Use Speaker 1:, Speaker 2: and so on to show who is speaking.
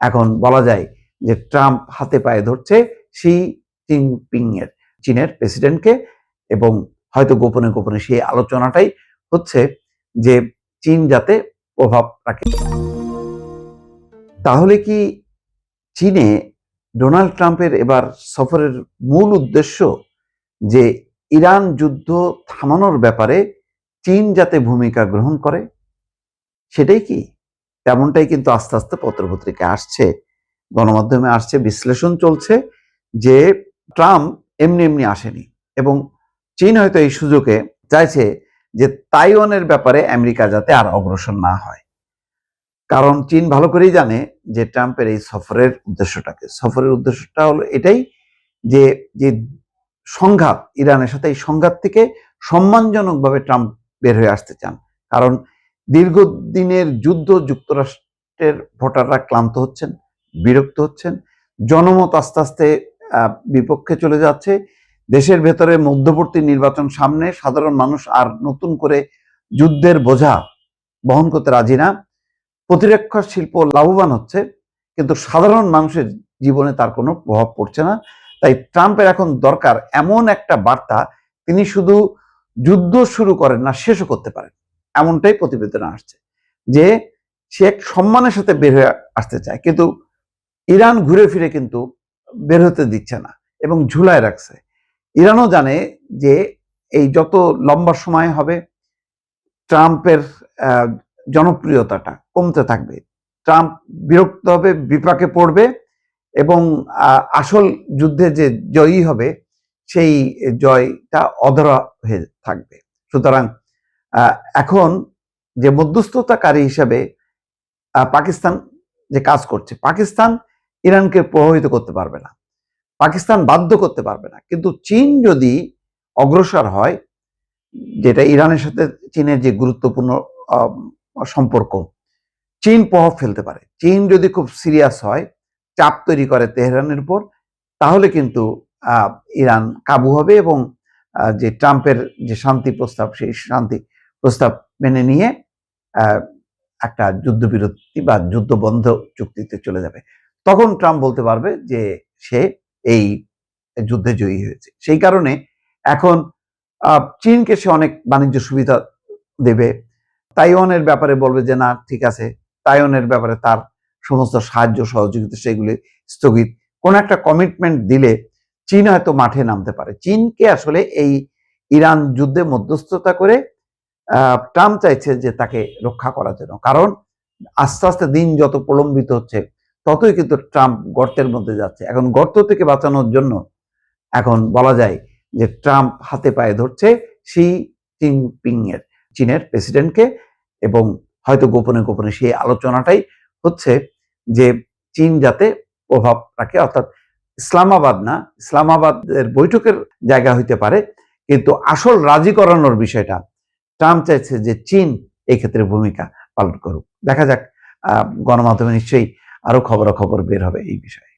Speaker 1: এখন বলা যায় যে ট্রাম্প হাতে পায়ে ধরছে শি জিনপিং এর, চীনের প্রেসিডেন্টকে, এবং হয়তো গোপনে গোপনে সেই আলোচনাটাই হচ্ছে যে চীন যাতে প্রভাব রাখে। তাহলে কি চীনে ডোনাল্ড ট্রাম্পের এবার সফরের মূল উদ্দেশ্য যে ইরান যুদ্ধ থামানোর ব্যাপারে চীন যাতে ভূমিকা গ্রহণ করে, সেটাই কি? তেমনটাই কিন্তু আস্তে আস্তে পত্রপত্রিকায় আসছে, গণমাধ্যমে আসছে, বিশ্লেষণ চলছে যে ট্রাম্প এমনি এমনি আসেনি, এবং চীন হয়তো এই সুযোগে চাইছে যে তাইওয়ানের ব্যাপারে আমেরিকা যাতে আর অগ্রসর না হয়। কারণ চীন ভালো করেই জানে যে ট্রাম্পের এই সফরের উদ্দেশ্যটা হলো এটাই যে যে সংঘাত ইরানের সাথে, এই সংঘাত থেকে সম্মানজনকভাবে ট্রাম্প বের হয়ে আসতে চান। কারণ দীর্ঘদিনের যুদ্ধ যুক্তরাষ্ট্রের ভোটাররা ক্লান্ত হচ্ছেন, বিরক্ত হচ্ছেন, জনমত আস্তে আস্তে বিপক্ষে চলে যাচ্ছে। দেশের ভেতরে মধ্যবর্তী নির্বাচন সামনে, সাধারণ মানুষ আর নতুন করে যুদ্ধের বোঝা বহন করতে রাজি না। প্রতিরক্ষা শিল্প লাভবান হচ্ছে, কিন্তু সাধারণ মানুষের জীবনে তার কোনো প্রভাব পড়ছে না। তাই ট্রাম্পের এখন দরকার এমন একটা বার্তা, তিনি শুধু যুদ্ধ শুরু করেন না, শেষও করতে পারেন, এমনটাই প্রতিবেদনে আসছে যে সে এক সম্মানের সাথে বের হয়ে আসতে চায়, কিন্তু ইরান ঘুরে ফিরে কিন্তু বের হতে দিচ্ছে না এবং ঝুলায় রাখছে। ইরানও জানে যে এই যত লম্বা সময় হবে ট্রাম্পের জনপ্রিয়তাটা কমতে থাকবে, ট্রাম্প বিরক্ত হবে, বিপাকে পড়বে, এবং আসল যুদ্ধে যে জয়ী হবে সেই জয়টা অধরা হয়ে থাকবে। সুতরাং এখন যে মধ্যস্থতাকারী হিসাবে পাকিস্তান যে কাজ করছে, পাকিস্তান ইরানকে প্রভাবিত করতে পারবে না, পাকিস্তান বাধ্য করতে পারবে না, কিন্তু চীন যদি অগ্রসর হয়, যেটা ইরানের সাথে চীনের যে গুরুত্বপূর্ণ সম্পর্ক, চীন প্রভাব ফেলতে পারে। চীন যদি খুব সিরিয়াস হয়, চাপ তৈরি করে তেহরানের উপর, তাহলে কিন্তু ইরান কাবু হবে এবং যে ট্রাম্পের যে শান্তি প্রস্তাব, সেই শান্তি প্রস্তাব মেনে নিয়ে একটা যুদ্ধবিরতি বা যুদ্ধ বন্ধ চুক্তিতে চলে যাবে। তখন ট্রাম্প বলতে পারবে যে সে এই যুদ্ধে জয়ী হয়েছে। সেই কারণে এখন চীনকে সে অনেক বাণিজ্য সুবিধা দেবে, তাইওয়ানের ব্যাপারে বলবে যে না ঠিক আছে, তাইওয়ানের ব্যাপারে তার সমস্ত সাহায্য সহযোগিতা সেগুলি স্থগিত, কোন একটা কমিটমেন্ট দিলে চীন হয়তো মাঠে নামতে পারে। চীনকে আসলে এই ইরান যুদ্ধে মধ্যস্থতা করে ট্রাম্প চাইছে যে তাকে রক্ষা করার জন্য, কারণ আস্তে আস্তে দিন যত প্রলম্বিত হচ্ছে ততই কিন্তু ট্রাম্প গর্তের মধ্যে যাচ্ছে। এখন গর্ত থেকে বাঁচানোর জন্য এখন বলা যায় যে ট্রাম্প হাতে পায়ে ধরছে শি জিনপিং এর, চীনের প্রেসিডেন্টকে, এবং হয়তো গোপনে গোপনে সেই আলোচনাটাই হচ্ছে যে চীন যাতে প্রভাব রাখে, অর্থাৎ ইসলামাবাদ না, ইসলামাবাদের বৈঠকের জায়গা হইতে পারে, কিন্তু আসল রাজি করানোর বিষয়টা ট্রাম্প চাইছে যে চীন এই ক্ষেত্রে ভূমিকা পালন করুক। দেখা যাক, গণমাধ্যমে নিশ্চয়ই আরো খবরাখবর বের হবে এই বিষয়ে।